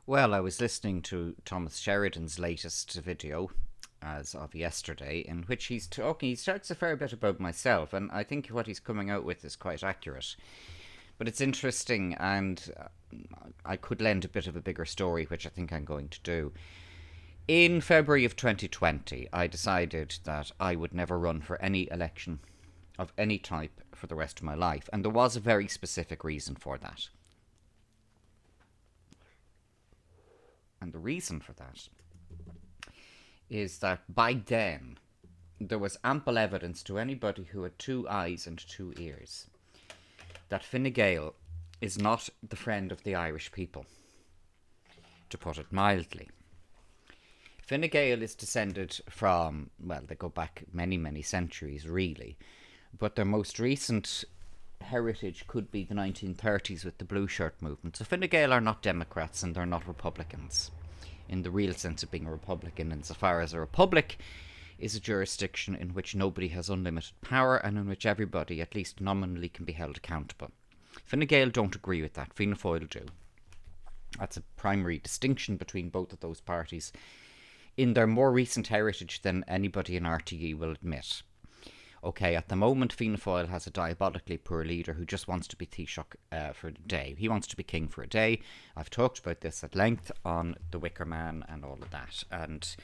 Well, I was listening to Thomas Sheridan's latest video as of yesterday, in which he talks a fair bit about myself, and I think what he's coming out with is quite accurate. But it's interesting, and I could lend a bit of a bigger story, which I think I'm going to do. In February of 2020, I decided that I would never run for any election of any type for the rest of my life, and there was a very specific reason for that. And the reason for that is that by then there was ample evidence to anybody who had two eyes and two ears that Fine Gael is not the friend of the Irish people, to put it mildly. Fine Gael is descended from, well, they go back many, many centuries, really, but their most recent heritage could be the 1930s with the Blue Shirt movement. So Fine Gael are not Democrats and they're not Republicans, in the real sense of being a Republican, insofar as a republic is a jurisdiction in which nobody has unlimited power and in which everybody, at least nominally, can be held accountable. Fine Gael don't agree with that. Fianna Fáil do. That's a primary distinction between both of those parties in their more recent heritage than anybody in RTE will admit. Okay, at the moment, Fianna Fáil has a diabolically poor leader who just wants to be Taoiseach for a day. He wants to be king for a day. I've talked about this at length on The Wicker Man and all of that. And,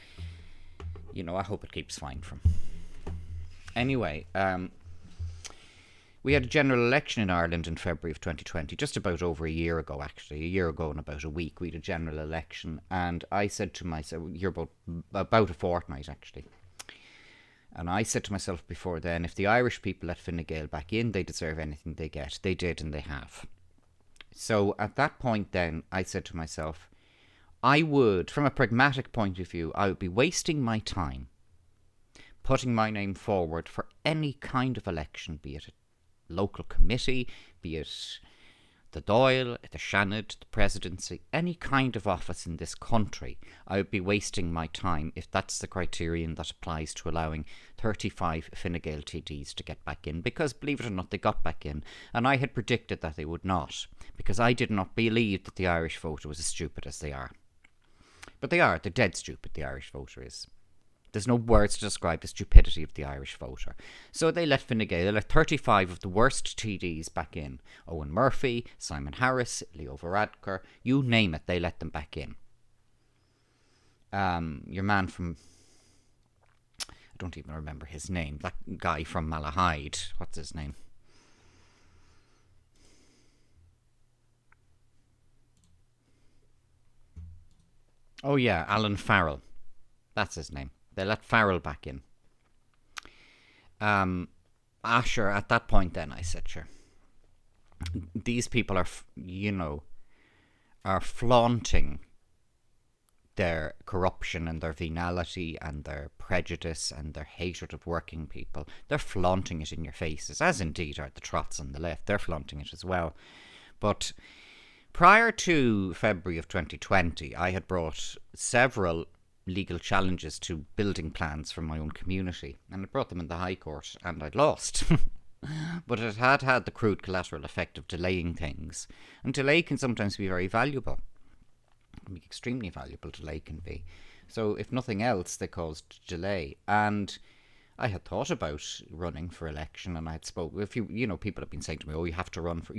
I hope it keeps fine for him. Anyway, we had a general election in Ireland in February of 2020, just about over a year ago, actually. A year ago in about a week, we had a general election. And I said to myself, about a fortnight, actually. And I said to myself before then, if the Irish people let Fine Gael back in, they deserve anything they get. They did, and they have. So at that point then, I said to myself, I would, from a pragmatic point of view, I would be wasting my time putting my name forward for any kind of election, be it a local committee, be it the Dáil, the Seanad, the presidency, any kind of office in this country. I would be wasting my time if that's the criterion that applies to allowing 35 Fine Gael TDs to get back in, because believe it or not, they got back in, and I had predicted that they would not, because I did not believe that the Irish voter was as stupid as they are. But they are. They're dead stupid, the Irish voter is. There's no words to describe the stupidity of the Irish voter. So they let Fine Gael, they let 35 of the worst TDs back in. Owen Murphy, Simon Harris, Leo Varadkar, you name it, they let them back in. Your man from, I don't even remember his name, that guy from Malahide, what's his name? Oh yeah, Alan Farrell. That's his name. They let Farrell back in. Sure, at that point then I said, sure. These people are, are flaunting their corruption and their venality and their prejudice and their hatred of working people. They're flaunting it in your faces, as indeed are the Trots on the left. They're flaunting it as well. But prior to February of 2020, I had brought several legal challenges to building plans for my own community, and I brought them in the High Court, and I'd lost. But it had the crude collateral effect of delaying things, and delay can sometimes be very valuable. It can be extremely valuable, delay can be. So if nothing else, they caused delay, and I had thought about running for election, and I had spoke. If people have been saying to me, "Oh, you have to run for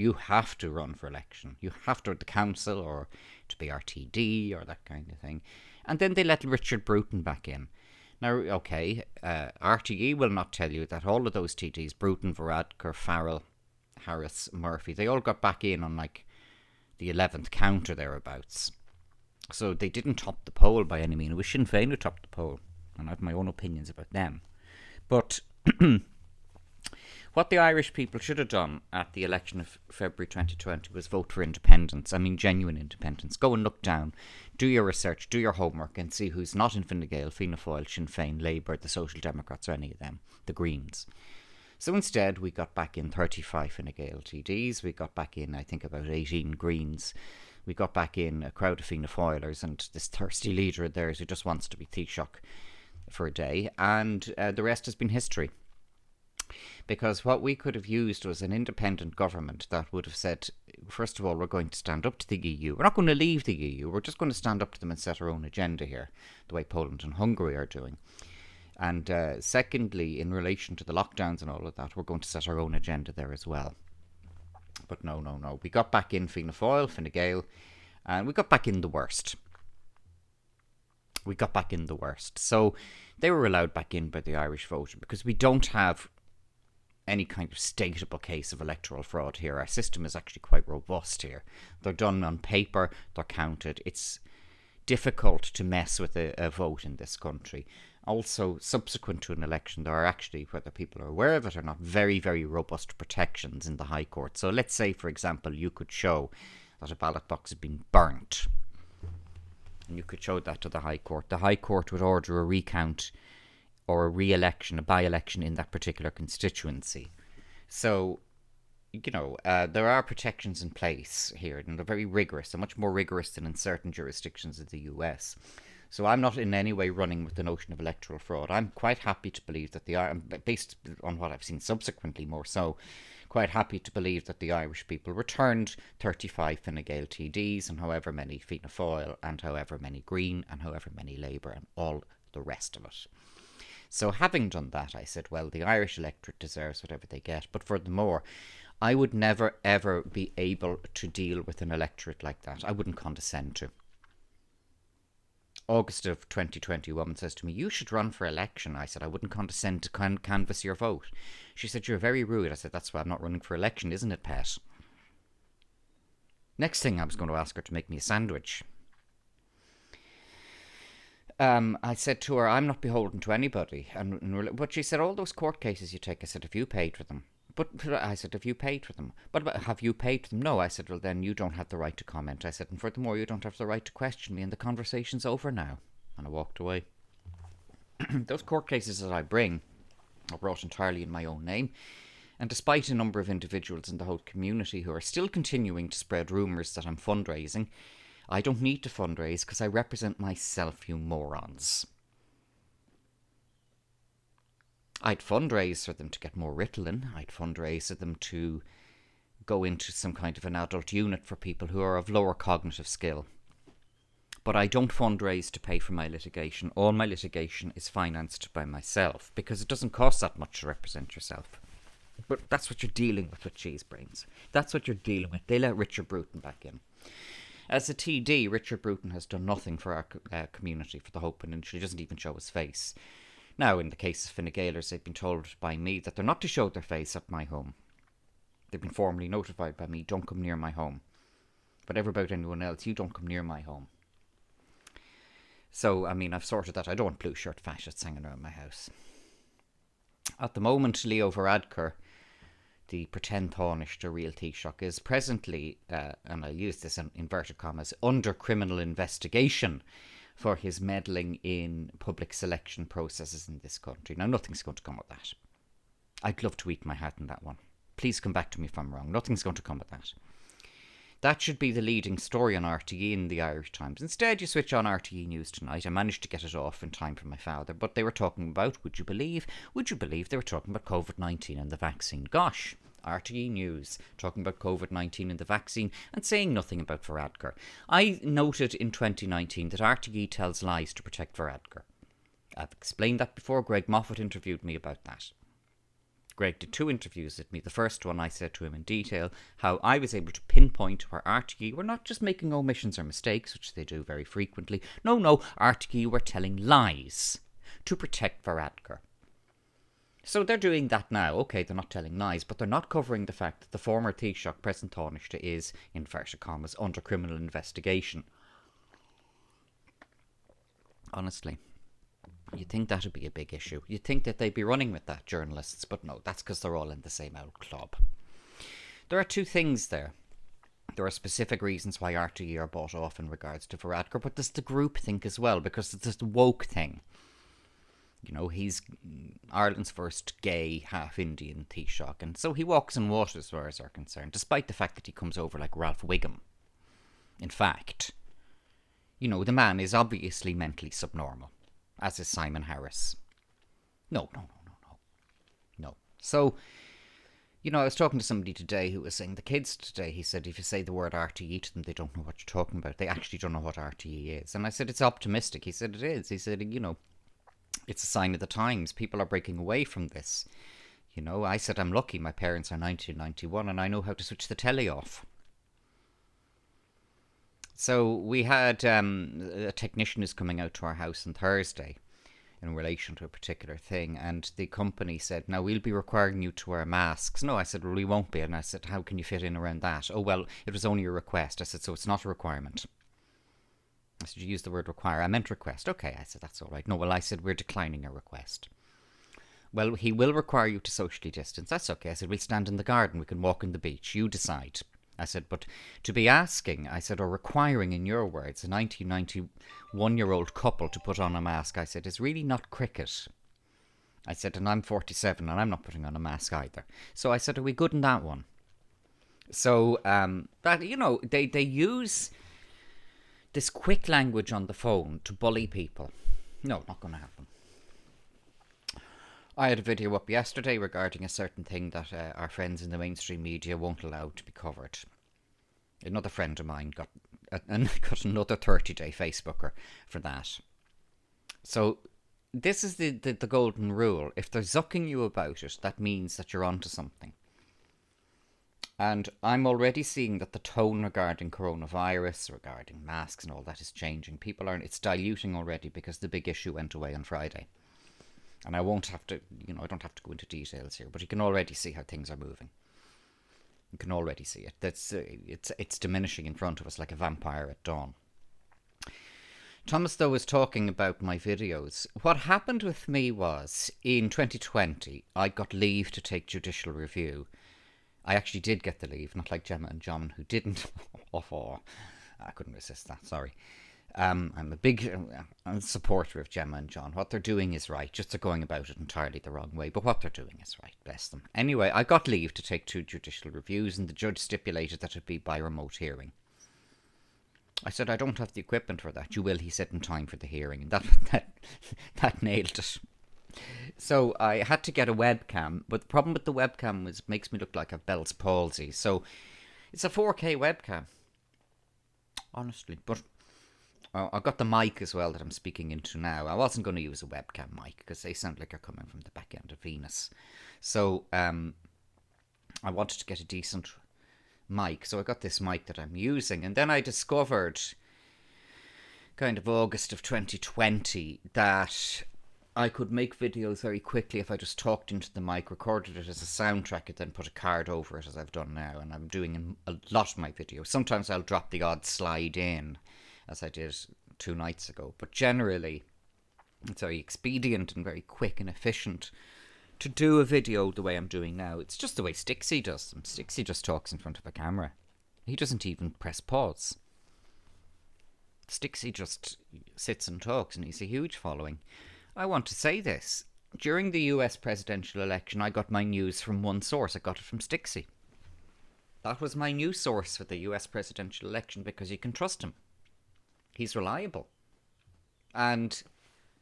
election. You have to the council or to be RTD or that kind of thing." And then they let Richard Bruton back in. Now, okay, RTE will not tell you that all of those TDs, Bruton, Varadkar, Farrell, Harris, Murphy, they all got back in on like the 11th count or thereabouts. So they didn't top the poll by any means. It was Sinn Féin who topped the poll, and I have my own opinions about them. But what the Irish people should have done at the election of February 2020 was vote for independence. I mean, genuine independence. Go and look down, do your research, do your homework, and see who's not in Fine Gael, Fianna Fáil, Sinn Féin, Labour, the Social Democrats, or any of them, the Greens. So instead, we got back in 35 Fine Gael TDs. We got back in, I think, about 18 Greens. We got back in a crowd of Fianna Fáilers and this thirsty leader of theirs who just wants to be Taoiseach for a day. And the rest has been history. Because what we could have used was an independent government that would have said, first of all, we're going to stand up to the EU. We're not going to leave the EU. We're just going to stand up to them and set our own agenda here, the way Poland and Hungary are doing. And secondly, in relation to the lockdowns and all of that, we're going to set our own agenda there as well. But no. We got back in Fianna Fáil, Fine Gael, and we got back in the worst. So they were allowed back in by the Irish voter because we don't have any kind of stateable case of electoral fraud here. Our system is actually quite robust here. They're done on paper, they're counted. It's difficult to mess with a vote in this country. Also, subsequent to an election, there are actually, whether people are aware of it or not, very, very robust protections in the High Court. So let's say, for example, you could show that a ballot box had been burnt. And you could show that to the High Court. The High Court would order a recount or a re-election, a by-election in that particular constituency. So, there are protections in place here, and they're very rigorous. They're much more rigorous than in certain jurisdictions of the US. So I'm not in any way running with the notion of electoral fraud. I'm quite happy to believe that based on what I've seen subsequently more so, quite happy to believe that the Irish people returned 35 Fine Gael TDs and however many Fianna Fáil and however many Green and however many Labour and all the rest of it. So having done that, I said, well, the Irish electorate deserves whatever they get. But furthermore, I would never, ever be able to deal with an electorate like that. I wouldn't condescend to. August of 2020, a woman says to me, you should run for election. I said, I wouldn't condescend to canvass your vote. She said, you're very rude. I said, that's why I'm not running for election, isn't it, pet? Next thing, I was going to ask her to make me a sandwich. I said to her, I'm not beholden to anybody. But she said, all those court cases you take, I said, have you paid for them? But I said, have you paid for them? But have you paid for them? No. I said, well, then you don't have the right to comment. I said, and furthermore, you don't have the right to question me, and the conversation's over now. And I walked away. Those court cases that I bring are brought entirely in my own name. And despite a number of individuals in the whole community who are still continuing to spread rumours that I'm fundraising, I don't need to fundraise because I represent myself, you morons. I'd fundraise for them to get more Ritalin. I'd fundraise for them to go into some kind of an adult unit for people who are of lower cognitive skill. But I don't fundraise to pay for my litigation. All my litigation is financed by myself because it doesn't cost that much to represent yourself. But that's what you're dealing with cheese brains. That's what you're dealing with. They let Richard Bruton back in. As a TD, Richard Bruton has done nothing for our community, for the Hope Peninsula. He doesn't even show his face. Now, in the case of Fine Gaelers, they've been told by me that they're not to show their face at my home. They've been formally notified by me, don't come near my home. Whatever about anyone else, you don't come near my home. So, I mean, I've sorted that. I don't want blue shirt fascists hanging around my house. At the moment, Leo Varadkar, the pretend Tánaiste to real Taoiseach, is presently, and I use this in inverted commas, under criminal investigation for his meddling in public selection processes in this country. Now, nothing's going to come of that. I'd love to eat my hat in that one. Please come back to me if I'm wrong. Nothing's going to come of that. That should be the leading story on RTE in the Irish Times. Instead, you switch on RTE News tonight. I managed to get it off in time for my father, but they were talking about, would you believe they were talking about COVID-19 and the vaccine. Gosh, RTE News talking about COVID-19 and the vaccine and saying nothing about Varadkar. I noted in 2019 that RTE tells lies to protect Varadkar. I've explained that before. Greg Moffat interviewed me about that. Greg did 2 interviews with me. The first one I said to him in detail how I was able to pinpoint where RTE were not just making omissions or mistakes, which they do very frequently. No, RTE were telling lies to protect Varadkar. So they're doing that now. Okay, they're not telling lies, but they're not covering the fact that the former Taoiseach, present Tánaiste, is, in inverted commas, under criminal investigation. Honestly. You'd think that would be a big issue. You'd think that they'd be running with that, journalists, but no, that's because they're all in the same old club. There are 2 things there. There are specific reasons why RTE are bought off in regards to Varadkar, but there's the group think as well, because it's the woke thing. You know, he's Ireland's first gay, half-Indian Taoiseach, and so he walks on water as far as they're concerned, despite the fact that he comes over like Ralph Wiggum. In fact, you know, the man is obviously mentally subnormal. As is Simon Harris. No. So, I was talking to somebody today who was saying the kids today, he said, if you say the word RTE to them, they don't know what you're talking about. They actually don't know what RTE is. And I said, it's optimistic. He said, it is. He said, it's a sign of the times. People are breaking away from this. I said, I'm lucky. My parents are 1991 and I know how to switch the telly off. So we had a technician who's coming out to our house on Thursday in relation to a particular thing, and the company said, now we'll be requiring you to wear masks. No, I said, well, we won't be. And I said, how can you fit in around that? Oh, well, it was only a request. I said, so it's not a requirement. I said, you used the word require. I meant request. Okay, I said, that's all right. No, well, I said, we're declining your request. Well, he will require you to socially distance. That's okay. I said, we'll stand in the garden. We can walk on the beach. You decide. I said, but to be asking, I said, or requiring, in your words, a 1991-year-old couple to put on a mask, I said, is really not cricket. I said, and I'm 47 and I'm not putting on a mask either. So I said, are we good in that one? So, they use this quick language on the phone to bully people. No, not going to happen. I had a video up yesterday regarding a certain thing that our friends in the mainstream media won't allow to be covered. Another friend of mine got another 30-day Facebooker for that. So this is the golden rule. If they're zucking you about it, that means that you're onto something. And I'm already seeing that the tone regarding coronavirus, regarding masks and all that is changing. It's diluting already because the big issue went away on Friday. And I won't have to, I don't have to go into details here, but you can already see how things are moving. You can already see it. It's diminishing in front of us like a vampire at dawn. Thomas, though, was talking about my videos. What happened with me was, in 2020, I got leave to take judicial review. I actually did get the leave, not like Gemma and John, who didn't. I couldn't resist that, sorry. I'm a big supporter of Gemma and John. What they're doing is right, just they're going about it entirely the wrong way, but what they're doing is right, bless them. Anyway, I got leave to take 2 judicial reviews, and the judge stipulated that it be by remote hearing. I said, I don't have the equipment for that. You will, he said, in time for the hearing, and that nailed it. So I had to get a webcam, but the problem with the webcam was it makes me look like a Bell's palsy. So it's a 4K webcam, honestly, but I've got the mic as well that I'm speaking into now. I wasn't going to use a webcam mic because they sound like they're coming from the back end of Venus. So I wanted to get a decent mic. So I got this mic that I'm using. And then I discovered, kind of August of 2020, that I could make videos very quickly if I just talked into the mic, recorded it as a soundtrack, and then put a card over it as I've done now. And I'm doing a lot of my videos. Sometimes I'll drop the odd slide in, as I did 2 nights ago. But generally, it's very expedient and very quick and efficient to do a video the way I'm doing now. It's just the way Stixie does them. Stixie just talks in front of a camera. He doesn't even press pause. Stixie just sits and talks, and he's a huge following. I want to say this. During the US presidential election, I got my news from one source. I got it from Stixie. That was my news source for the US presidential election because you can trust him. He's reliable. And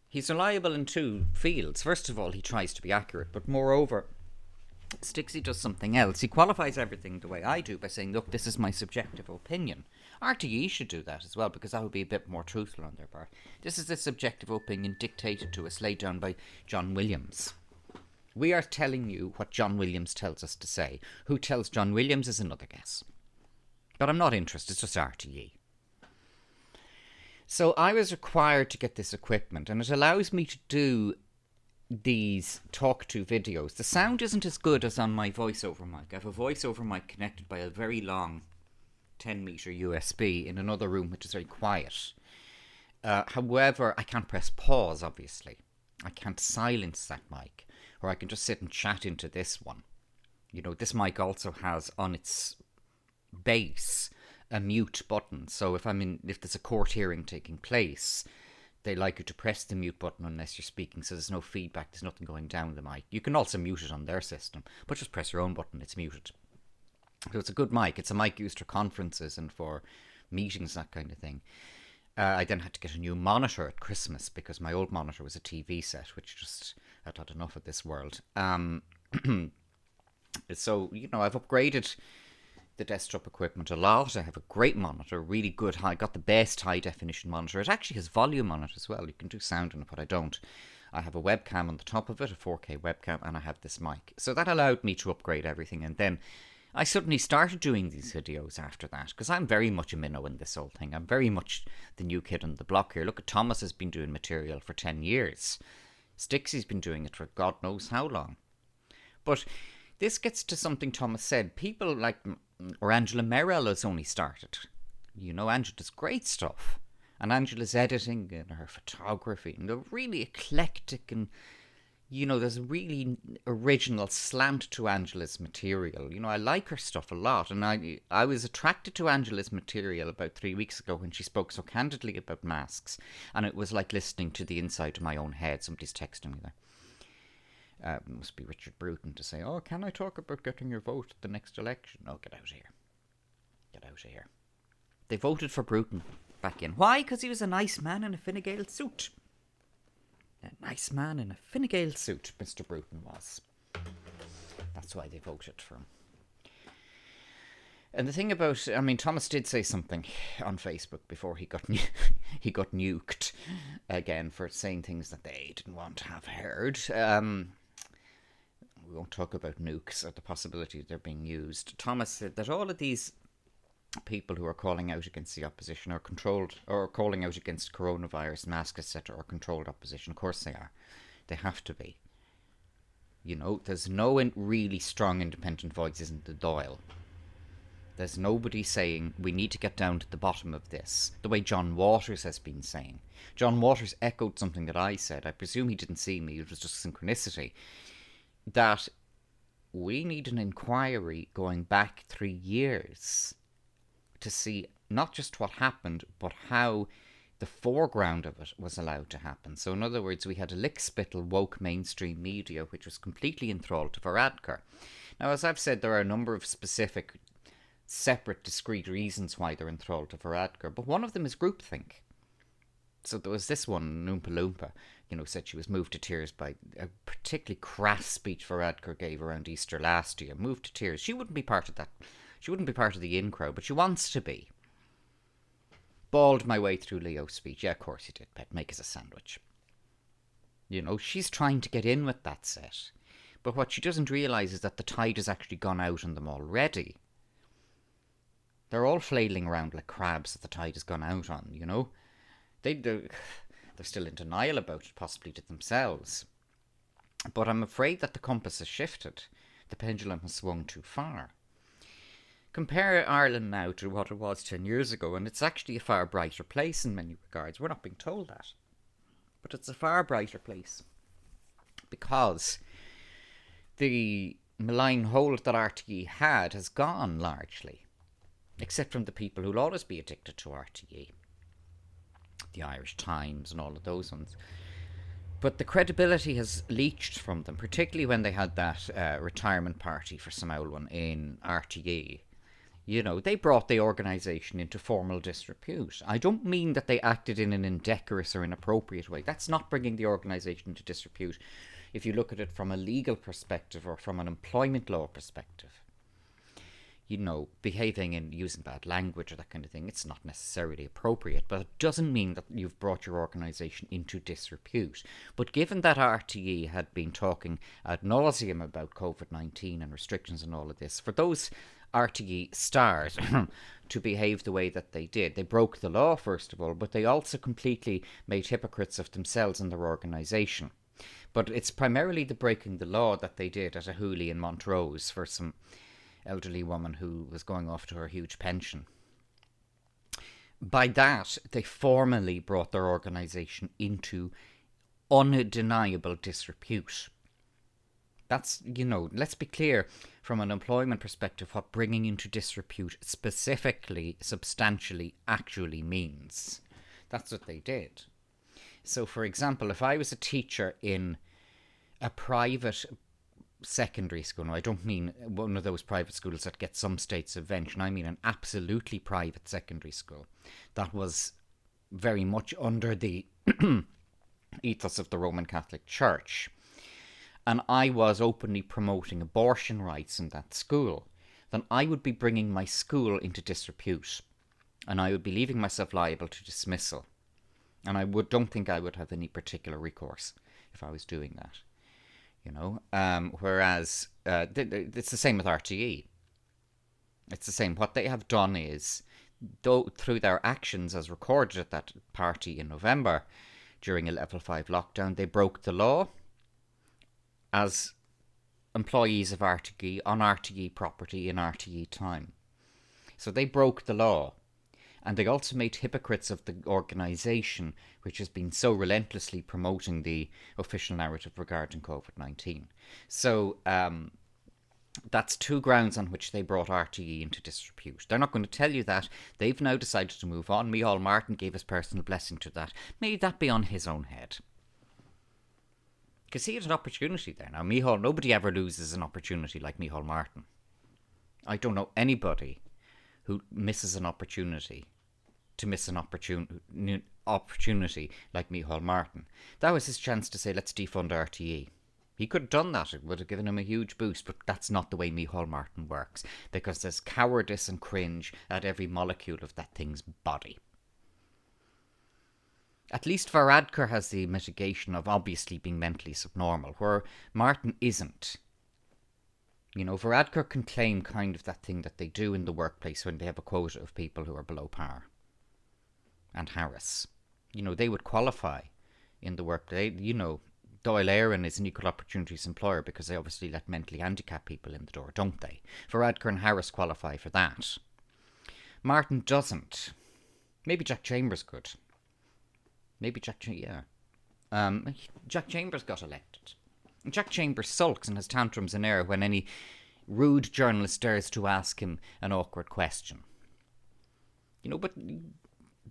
he's reliable in 2 fields. First of all, he tries to be accurate, but moreover, Stixie does something else. He qualifies everything the way I do by saying, look, this is my subjective opinion. RTE should do that as well, because that would be a bit more truthful on their part. This is a subjective opinion dictated to us, laid down by John Williams. We are telling you what John Williams tells us to say. Who tells John Williams is another guess. But I'm not interested, it's just RTE. So I was required to get this equipment, and it allows me to do these talk-to videos. The sound isn't as good as on my voiceover mic. I have a voiceover mic connected by a very long 10-meter USB in another room, which is very quiet. However, I can't press pause, obviously. I can't silence that mic, or I can just sit and chat into this one. This mic also has on its base a mute button, so if there's a court hearing taking place, they like you to press the mute button unless you're speaking, so there's no feedback, there's nothing going down the mic. You can also mute it on their system, but just press your own button, it's muted. So it's a good mic. It's a mic used for conferences and for meetings, that kind of thing. I then had to get a new monitor at Christmas because my old monitor was a TV set, which just, I'd had enough of this world. So, I've upgraded the desktop equipment a lot. I have a great monitor, really good high, got the best high definition monitor. It actually has volume on it as well. You can do sound on it, but I don't. I have a webcam on the top of it, a 4K webcam, and I have this mic. So that allowed me to upgrade everything. And then I suddenly started doing these videos after that, because I'm very much a minnow in this whole thing. I'm very much the new kid on the block here. Look at Thomas has been doing material for 10 years. Stixie's been doing it for God knows how long. But this gets to something Thomas said. People like, or Angela Merrill has only started. Angela's great stuff. And Angela's editing and her photography. And they're really eclectic and, there's a really original slant to Angela's material. I like her stuff a lot. And I was attracted to Angela's material about 3 weeks ago when she spoke so candidly about masks. And it was like listening to the inside of my own head. Somebody's texting me there. It must be Richard Bruton to say, oh, can I talk about getting your vote at the next election? Oh, get out of here. Get out of here. They voted for Bruton back in. Why? Because he was a nice man in a Fine Gael suit. A nice man in a Fine Gael suit, Mr. Bruton was. That's why they voted for him. And the thing about, Thomas did say something on Facebook before he got he got nuked again for saying things that they didn't want to have heard. We won't talk about nukes or the possibility of they're being used. Thomas said that all of these people who are calling out against the opposition are controlled, or calling out against coronavirus, masks, etc., are controlled opposition. Of course they are. They have to be. There's no really strong independent voices in the Dáil. There's nobody saying we need to get down to the bottom of this, the way John Waters has been saying. John Waters echoed something that I said. I presume he didn't see me. It was just synchronicity. That we need an inquiry going back 3 years to see not just what happened, but how the foreground of it was allowed to happen. So in other words, we had a lickspittle woke mainstream media which was completely enthralled to Varadkar. Now, as I've said, there are a number of specific, separate, discrete reasons why they're enthralled to Varadkar, but one of them is groupthink. So there was this one, Oompa Loompa, said she was moved to tears by a particularly crass speech Varadkar gave around Easter last year. Moved to tears. She wouldn't be part of that. She wouldn't be part of the in crowd, but she wants to be. Bawled my way through Leo's speech. Yeah, of course he did, Pet. Make us a sandwich. She's trying to get in with that set. But what she doesn't realise is that the tide has actually gone out on them already. They're all flailing around like crabs that the tide has gone out on, They're still in denial about it, possibly to themselves. But I'm afraid that the compass has shifted. The pendulum has swung too far. Compare Ireland now to what it was 10 years ago, and it's actually a far brighter place in many regards. We're not being told that. But it's a far brighter place. Because the malign hold that RTE had has gone largely. Except from the people who'll always be addicted to RTE. The Irish Times and all of those ones. But the credibility has leached from them, particularly when they had that retirement party for Samhailwan in RTE. They brought the organisation into formal disrepute. I don't mean that they acted in an indecorous or inappropriate way. That's not bringing the organisation into disrepute if you look at it from a legal perspective or from an employment law perspective. Behaving and using bad language or that kind of thing, it's not necessarily appropriate, but it doesn't mean that you've brought your organisation into disrepute. But given that RTE had been talking ad nauseum about COVID-19 and restrictions and all of this, for those RTE stars to behave the way that they did, they broke the law, first of all, but they also completely made hypocrites of themselves and their organisation. But it's primarily the breaking the law that they did at a hoolie in Montrose for some elderly woman who was going off to her huge pension. By that, they formally brought their organisation into undeniable disrepute. That's, let's be clear from an employment perspective what bringing into disrepute specifically, substantially, actually means. That's what they did. So, for example, if I was a teacher in a private secondary school, no, I don't mean one of those private schools that get some state subvention, I mean an absolutely private secondary school that was very much under the ethos of the Roman Catholic Church, and I was openly promoting abortion rights in that school, then I would be bringing my school into disrepute, and I would be leaving myself liable to dismissal. And I don't think I would have any particular recourse if I was doing that, whereas it's the same with RTE. It's the same. What they have done is, through their actions as recorded at that party in November during a level 5 lockdown, they broke the law as employees of RTE on RTE property in RTE time. So they broke the law, and they also made hypocrites of the organisation which has been so relentlessly promoting the official narrative regarding COVID-19. So that's two grounds on which they brought RTE into disrepute. They're not going to tell you that. They've now decided to move on. Micheál Martin gave his personal blessing to that. May that be on his own head. Because he had an opportunity there. Now, nobody ever loses an opportunity like Micheál Martin. I don't know anybody who misses an opportunity to miss an opportunity like Micheál Martin. That was his chance to say, let's defund RTE. He could have done that. It would have given him a huge boost, but that's not the way Micheál Martin works, because there's cowardice and cringe at every molecule of that thing's body. At least Varadkar has the mitigation of obviously being mentally subnormal, where Martin isn't. Varadkar can claim kind of that thing that they do in the workplace when they have a quota of people who are below par. And Harris. They would qualify in the workplace. Dáil Éireann is an equal opportunities employer because they obviously let mentally handicapped people in the door, don't they? Varadkar and Harris qualify for that. Martin doesn't. Maybe Jack Chambers could. Jack Chambers got elected. Jack Chambers sulks and has tantrums in air when any rude journalist dares to ask him an awkward question. But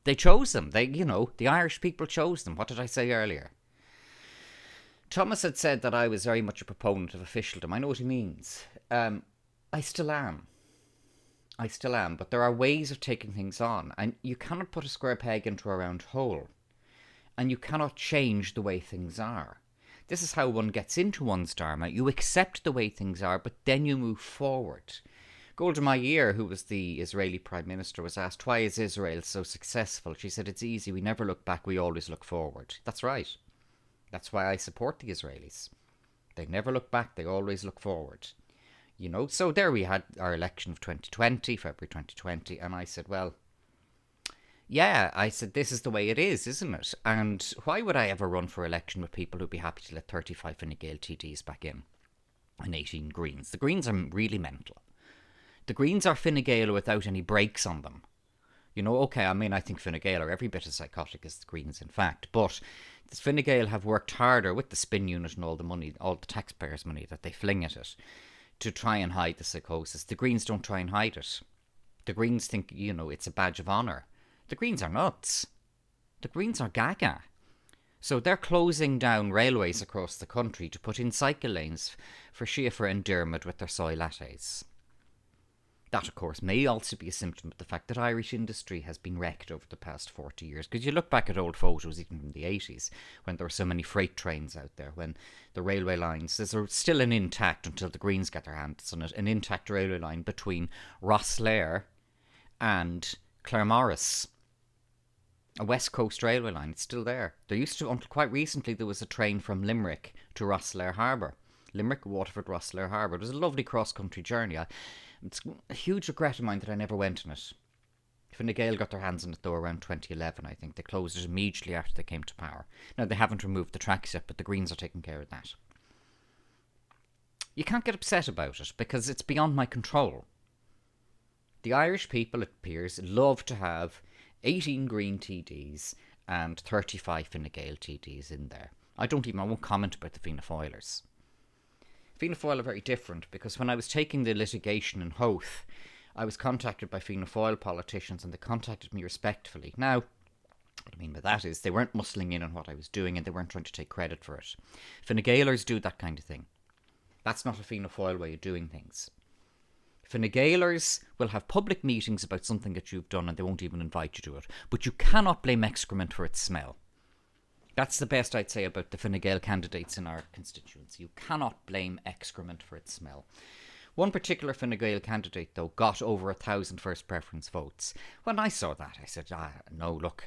they chose them. The Irish people chose them. What did I say earlier? Thomas had said that I was very much a proponent of officialdom. I know what he means. I still am. But there are ways of taking things on, and you cannot put a square peg into a round hole, and you cannot change the way things are. This is how one gets into one's dharma. You accept the way things are, but then you move forward. Golda Meir, who was the Israeli Prime Minister, was asked, why is Israel so successful? She said, it's easy. We never look back. We always look forward. That's right. That's why I support the Israelis. They never look back. They always look forward. So there we had our election of 2020, February 2020. And I said, well, yeah, this is the way it is, isn't it? And why would I ever run for election with people who'd be happy to let 35 Fine Gael TDs back in and 18 Greens? The Greens are really mental. The Greens are Fine Gael without any brakes on them. I think Fine Gael are every bit as psychotic as the Greens, in fact. But the Fine Gael have worked harder with the spin unit and all the money, all the taxpayers' money that they fling at it, to try and hide the psychosis. The Greens don't try and hide it. The Greens think, it's a badge of honour. The Greens are nuts. The Greens are gaga. So they're closing down railways across the country to put in cycle lanes for Schaefer and Dermot with their soy lattes. That, of course, may also be a symptom of the fact that Irish industry has been wrecked over the past 40 years. Because you look back at old photos, even from the 80s, when there were so many freight trains out there, when the railway lines, there's still an intact, until the Greens get their hands on it, an intact railway line between Rosslare and Claremorris. A West Coast railway line, it's still there. There used to, until quite recently, there was a train from Limerick to Rosslare Harbour. Limerick, Waterford, Rosslare Harbour. It was a lovely cross-country journey. It's a huge regret of mine that I never went on it. Fine Gael got their hands on it, though, around 2011, I think. They closed it immediately after they came to power. Now, they haven't removed the tracks yet, but the Greens are taking care of that. You can't get upset about it, because it's beyond my control. The Irish people, it appears, love to have 18 Green TDs and 35 Fine Gael TDs in there. I won't comment about the Fianna Fáilers. Fianna Fáil are very different, because when I was taking the litigation in Howth, I was contacted by Fianna Fáil politicians, and they contacted me respectfully. Now, what I mean by that is they weren't muscling in on what I was doing, and they weren't trying to take credit for it. Fine Gaelers do that kind of thing. That's not a Fianna Fáil way of doing things. Fine Gaelers will have public meetings about something that you've done, and they won't even invite you to it. But you cannot blame excrement for its smell. That's the best I'd say about the Fine Gael candidates in our constituency. You cannot blame excrement for its smell. One particular Fine Gael candidate, though, got over 1,000 first preference votes. When I saw that, I said, no, look,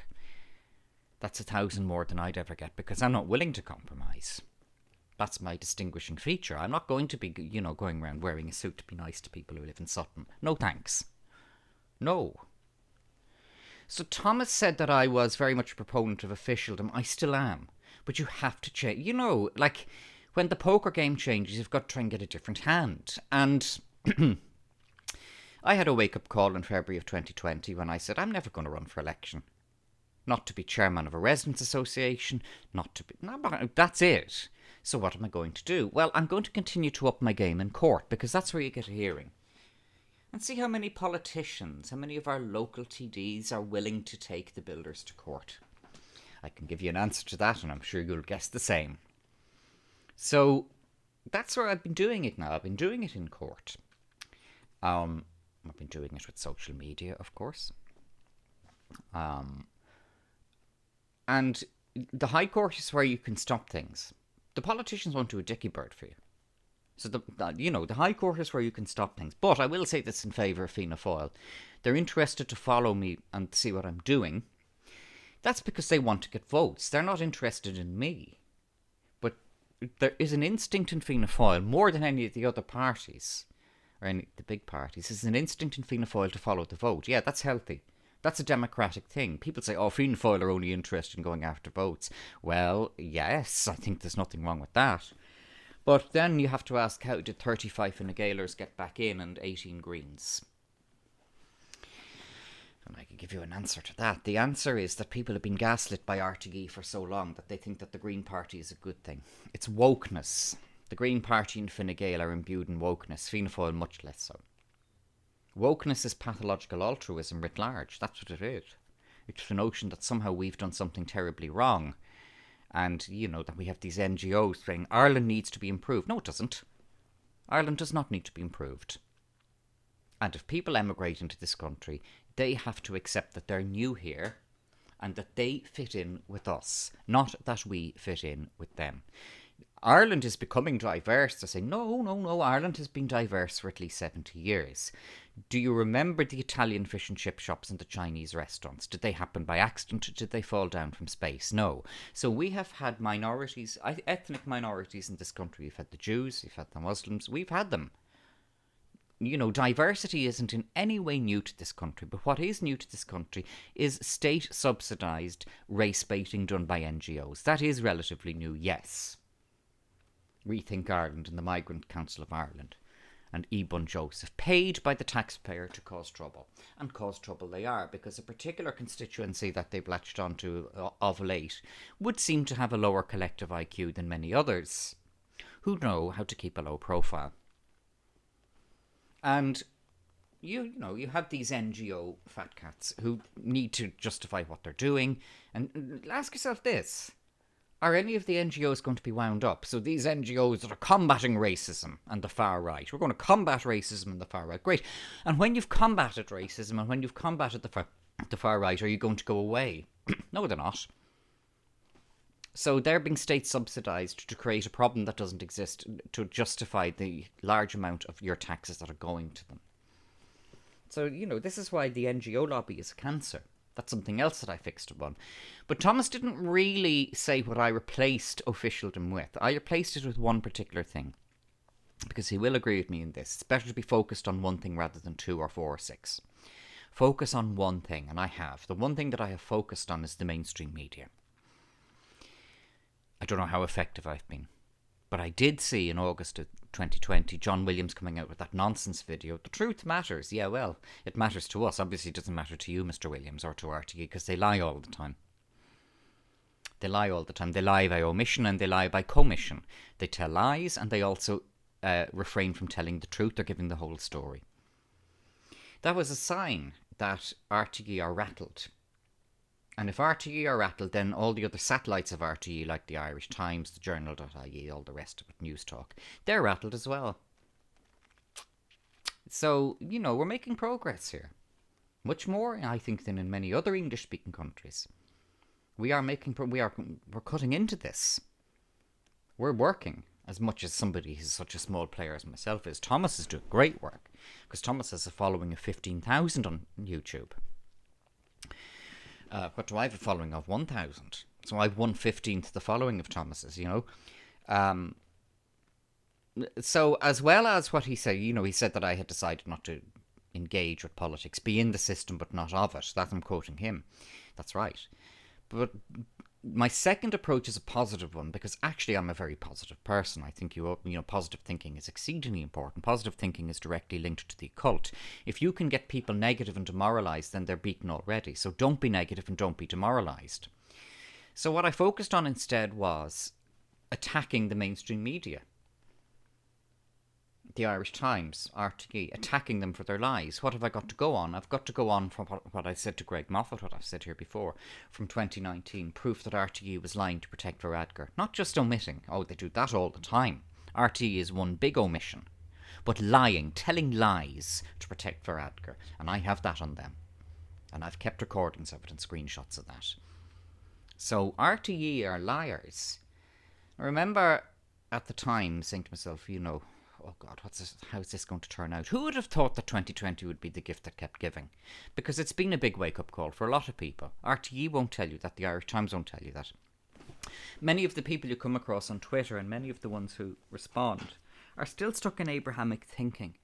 that's 1,000 more than I'd ever get, because I'm not willing to compromise. That's my distinguishing feature. I'm not going to be, going around wearing a suit to be nice to people who live in Sutton. No thanks. No. So Thomas said that I was very much a proponent of officialdom. I still am. But you have to change. Like when the poker game changes, you've got to try and get a different hand. And I had a wake-up call in February of 2020 when I said, I'm never going to run for election. Not to be chairman of a residents' association, not to be... No, that's it. So what am I going to do? Well, I'm going to continue to up my game in court, because that's where you get a hearing. And see how many politicians, how many of our local TDs are willing to take the builders to court. I can give you an answer to that, and I'm sure you'll guess the same. So that's where I've been doing it now. I've been doing it in court. I've been doing it with social media, of course. And the High Court is where you can stop things. The politicians won't do a dicky bird for you. So, the High Court is where you can stop things. But I will say this in favour of Fianna Fáil. They're interested to follow me and see what I'm doing. That's because they want to get votes. They're not interested in me. But there is an instinct in Fianna Fáil, more than any of the other parties, or any of the big parties, is an instinct in Fianna Fáil to follow the vote. Yeah, that's healthy. That's a democratic thing. People say, Fianna Fáil are only interested in going after votes. Well, yes, I think there's nothing wrong with that. But then you have to ask, how did 35 Fine Gaelers get back in and 18 Greens? And I can give you an answer to that. The answer is that people have been gaslit by RTE for so long that they think that the Green Party is a good thing. It's wokeness. The Green Party and Fine Gael are imbued in wokeness. Fianna Fáil much less so. Wokeness is pathological altruism writ large. That's what it is. It's the notion that somehow we've done something terribly wrong. And, that we have these NGOs saying Ireland needs to be improved. No, it doesn't. Ireland does not need to be improved. And if people emigrate into this country, they have to accept that they're new here and that they fit in with us, not that we fit in with them. Ireland is becoming diverse. They're saying, no, Ireland has been diverse for at least 70 years. Do you remember the Italian fish and chip shops and the Chinese restaurants? Did they happen by accident or did they fall down from space? No. So we have had minorities, ethnic minorities in this country. We've had the Jews, we've had the Muslims, we've had them. Diversity isn't in any way new to this country, but what is new to this country is state-subsidised race baiting done by NGOs. That is relatively new, yes. Rethink Ireland and the Migrant Council of Ireland and Ebun Joseph, paid by the taxpayer to cause trouble. And cause trouble they are, because a particular constituency that they've latched onto of late would seem to have a lower collective IQ than many others who know how to keep a low profile. And you have these NGO fat cats who need to justify what they're doing. And ask yourself this. Are any of the NGOs going to be wound up? So these NGOs that are combating racism and the far right. We're going to combat racism and the far right. Great. And when you've combated racism and when you've combated the far right, are you going to go away? No, they're not. So they're being state subsidised to create a problem that doesn't exist, to justify the large amount of your taxes that are going to them. So, this is why the NGO lobby is a cancer. That's something else that I fixed upon. But Thomas didn't really say what I replaced officialdom with. I replaced it with one particular thing. Because he will agree with me in this. It's better to be focused on one thing rather than 2 or 4 or 6. Focus on one thing, and I have. The one thing that I have focused on is the mainstream media. I don't know how effective I've been. But I did see in August of 2020 John Williams coming out with that nonsense video. The truth matters. Yeah, well, it matters to us. Obviously it doesn't matter to you, Mr. Williams, or to RTE, because they lie all the time. They lie all the time. They lie by omission and they lie by commission. They tell lies and they also refrain from telling the truth. They're giving the whole story. That was a sign that RTE are rattled. And if RTE are rattled, then all the other satellites of RTE, like the Irish Times, the Journal.ie, all the rest of it, News Talk, they're rattled as well. So, we're making progress here. Much more, I think, than in many other English-speaking countries. We're cutting into this. We're working as much as somebody who's such a small player as myself is. Thomas is doing great work because Thomas has a following of 15,000 on YouTube. What do I have a following of? 1,000. So I've 1/15 the following of Thomas's, you know. So as well as what he said, you know, he said that I had decided not to engage with politics, be in the system but not of it. That I'm quoting him. That's right. But my second approach is a positive one because actually I'm a very positive person. I think positive thinking is exceedingly important. Positive thinking is directly linked to the occult. If you can get people negative and demoralized, then they're beaten already. So don't be negative and don't be demoralized. So what I focused on instead was attacking the mainstream media. The Irish Times, RTE, attacking them for their lies. What have I got to go on? I've got to go on from what I said to Greg Moffat, what I've said here before, from 2019, proof that RTE was lying to protect Varadkar. Not just omitting. Oh, they do that all the time. RTE is one big omission. But lying, telling lies to protect Varadkar. And I have that on them. And I've kept recordings of it and screenshots of that. So RTE are liars. I remember at the time saying to myself, you know, oh God, how's this going to turn out? Who would have thought that 2020 would be the gift that kept giving? Because it's been a big wake-up call for a lot of people. RTE won't tell you that. The Irish Times won't tell you that. Many of the people you come across on Twitter and many of the ones who respond are still stuck in Abrahamic thinking.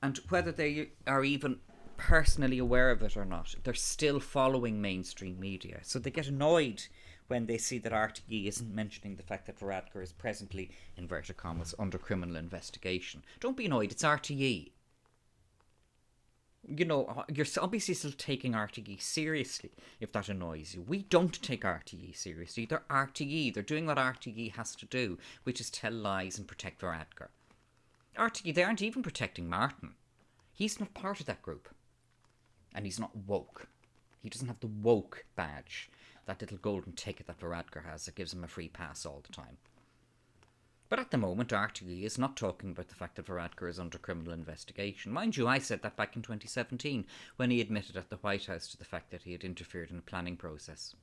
And whether they are even personally aware of it or not, they're still following mainstream media. So they get annoyed when they see that RTE isn't mentioning the fact that Varadkar is presently, inverted commas, under criminal investigation. Don't be annoyed, it's RTE. You know, you're obviously still taking RTE seriously if that annoys you. We don't take RTE seriously. They're RTE. They're doing what RTE has to do, which is tell lies and protect Varadkar. RTE, they aren't even protecting Martin. He's not part of that group. And he's not woke. He doesn't have the woke badge. That little golden ticket that Varadkar has that gives him a free pass all the time. But at the moment, RTE is not talking about the fact that Varadkar is under criminal investigation. Mind you, I said that back in 2017 when he admitted at the White House to the fact that he had interfered in a planning process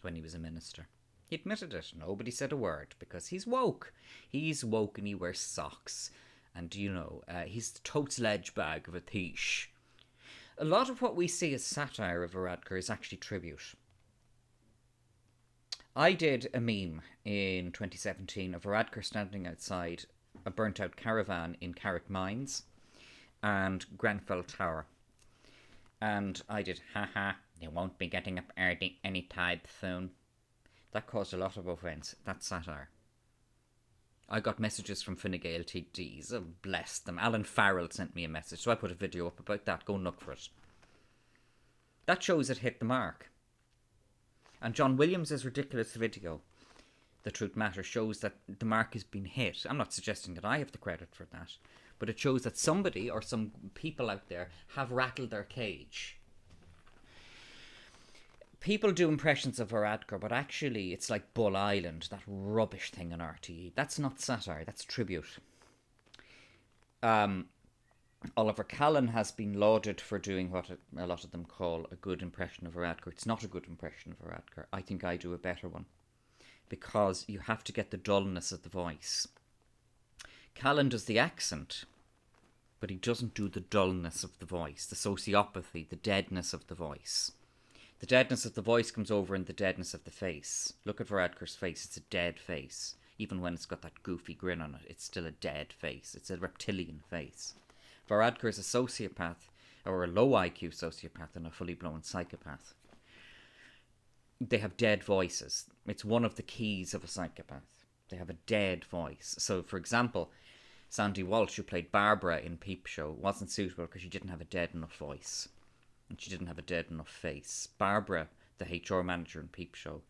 when he was a minister. He admitted it. Nobody said a word because he's woke. He's woke and he wears socks. And, you know, he's the totes ledge bag of a thief. A lot of what we see as satire of Varadkar is actually tribute. I did a meme in 2017 of Varadkar standing outside a burnt-out caravan in Carrick Mines and Grenfell Tower. And I did, haha, they won't be getting up early anytime soon. That caused a lot of offence. That's satire. I got messages from Fine Gael TDs. Oh, bless them. Alan Farrell sent me a message, so I put a video up about that. Go look for it. That shows it hit the mark. And John Williams' ridiculous video, The Truth Matters, shows that the mark has been hit. I'm not suggesting that I have the credit for that, but it shows that somebody or some people out there have rattled their cage. People do impressions of Varadkar, but actually it's like Bull Island, that rubbish thing on RTE. That's not satire, that's tribute. Oliver Callan has been lauded for doing what a lot of them call a good impression of Varadkar. It's not a good impression of Varadkar. I think I do a better one. Because you have to get the dullness of the voice. Callan does the accent, but he doesn't do the dullness of the voice, the sociopathy, the deadness of the voice. The deadness of the voice comes over in the deadness of the face. Look at Varadkar's face, it's a dead face. Even when it's got that goofy grin on it, it's still a dead face. It's a reptilian face. Varadkar is a sociopath, or a low IQ sociopath, and a fully blown psychopath. They have dead voices. It's one of the keys of a psychopath. They have a dead voice. So, for example, Sandy Walsh, who played Barbara in Peep Show, wasn't suitable because she didn't have a dead enough voice. And she didn't have a dead enough face. Barbara, the HR manager in Peep Show,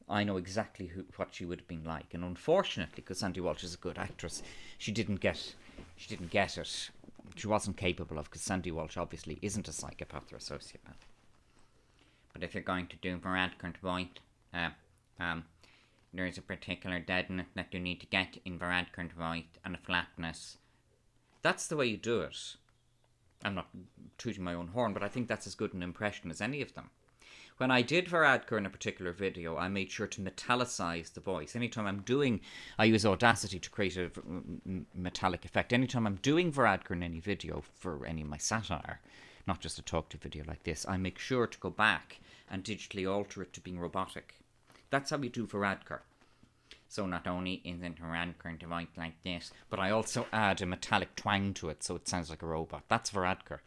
I know exactly what she would have been like. And unfortunately, because Sandy Walsh is a good actress, she didn't get it. She wasn't capable of, because Sandy Walsh obviously isn't a psychopath or a sociopath. But if you're going to do Varadkar's voice, there's a particular deadness that you need to get in Varadkar's voice and a flatness. That's the way you do it. I'm not tooting my own horn, but I think that's as good an impression as any of them. When I did Varadkar in a particular video, I made sure to metallicize the voice. Anytime I'm doing, I use Audacity to create a metallic effect. Anytime I'm doing Varadkar in any video for any of my satire, not just a talk-to video like this, I make sure to go back and digitally alter it to being robotic. That's how we do Varadkar. So not only is it Varadkar to write like this, but I also add a metallic twang to it so it sounds like a robot. That's Varadkar.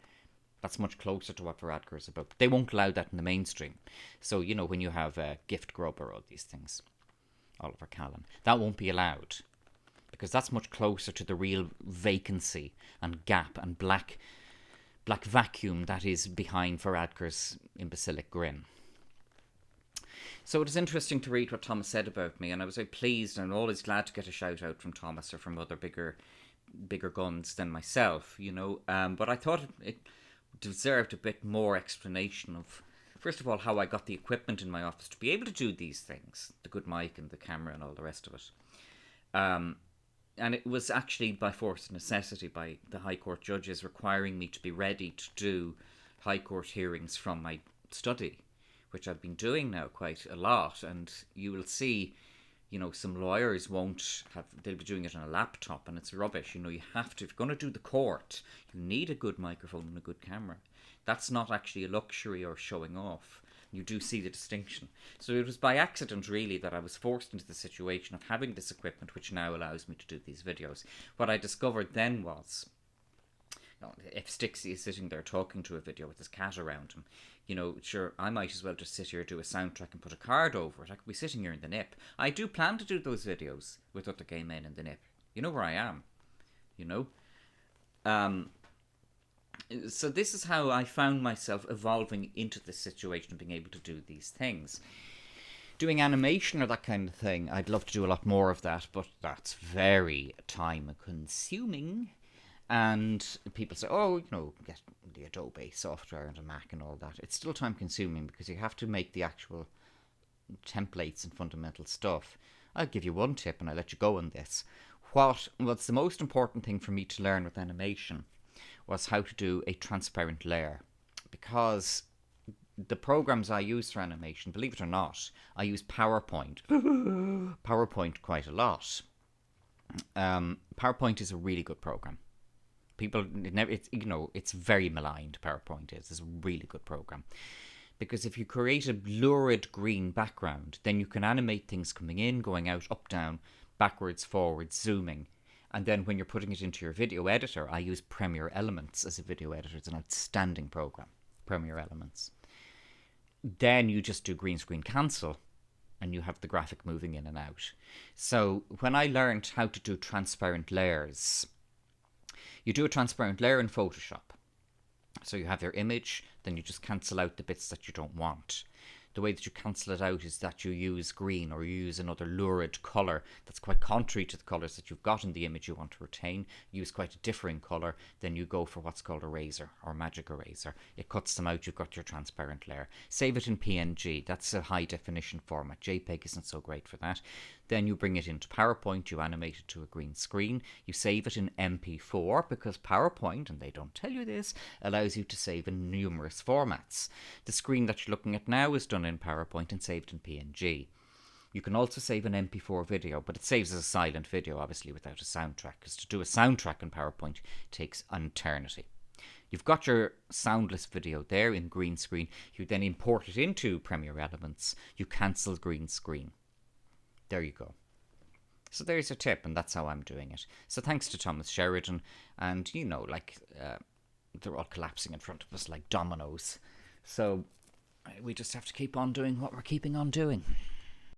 That's much closer to what Varadkar is about. But they won't allow that in the mainstream. So, you know, when you have Gift Grub or all these things, Oliver Callan, that won't be allowed. Because that's much closer to the real vacancy and gap and black vacuum that is behind Varadkar's imbecilic grin. So it is interesting to read what Thomas said about me, and I was very pleased, and I'm always glad to get a shout out from Thomas or from other bigger guns than myself, you know. But I thought it deserved a bit more explanation of, first of all, how I got the equipment in my office to be able to do these things, the good mic and the camera and all the rest of it. And it was actually by force of necessity, by the High Court judges requiring me to be ready to do High Court hearings from my study, which I've been doing now quite a lot. And you will see, you know, some lawyers won't have, they'll be doing it on a laptop, and it's rubbish. You know, you have to, if you're going to do the court, you need a good microphone and a good camera. That's not actually a luxury or showing off. You do see the distinction. So it was by accident, really, that I was forced into the situation of having this equipment, which now allows me to do these videos. What I discovered then was, you know, if Stixie is sitting there talking to a video with his cat around him, you know, sure, I might as well just sit here, do a soundtrack and put a card over it. I could be sitting here in the nip. I do plan to do those videos with other gay men in the nip. You know where I am, you know? So this is how I found myself evolving into this situation of being able to do these things. Doing animation or that kind of thing, I'd love to do a lot more of that, but that's very time consuming. And people say, oh, you know, get the Adobe software and a Mac and all that. It's still time consuming because you have to make the actual templates and fundamental stuff. I'll give you one tip and I'll let you go on this. What's the most important thing for me to learn with animation was how to do a transparent layer. Because the programs I use for animation, believe it or not, I use PowerPoint. PowerPoint quite a lot. PowerPoint is a really good program. It's very maligned, PowerPoint is. It's a really good program. Because if you create a lurid green background, then you can animate things coming in, going out, up, down, backwards, forwards, zooming. And then when you're putting it into your video editor, I use Premiere Elements as a video editor. It's an outstanding program, Premiere Elements. Then you just do green screen cancel, and you have the graphic moving in and out. So when I learned how to do transparent layers, you do a transparent layer in Photoshop. So you have your image, then you just cancel out the bits that you don't want. The way that you cancel it out is that you use green or you use another lurid colour that's quite contrary to the colours that you've got in the image you want to retain. You use quite a differing colour, then you go for what's called eraser or magic eraser. It cuts them out, you've got your transparent layer. Save it in PNG, that's a high definition format. JPEG isn't so great for that. Then you bring it into PowerPoint, you animate it to a green screen, you save it in MP4 because PowerPoint, and they don't tell you this, allows you to save in numerous formats. The screen that you're looking at now is done in PowerPoint and saved in PNG. You can also save an MP4 video, but it saves as a silent video, obviously without a soundtrack, because to do a soundtrack in PowerPoint takes an eternity. You've got your soundless video there in green screen, you then import it into Premiere Elements, you cancel green screen. There you go. So there's a tip, and that's how I'm doing it. So thanks to Thomas Sheridan, and you know, like, they're all collapsing in front of us like dominoes. So we just have to keep on doing what we're keeping on doing.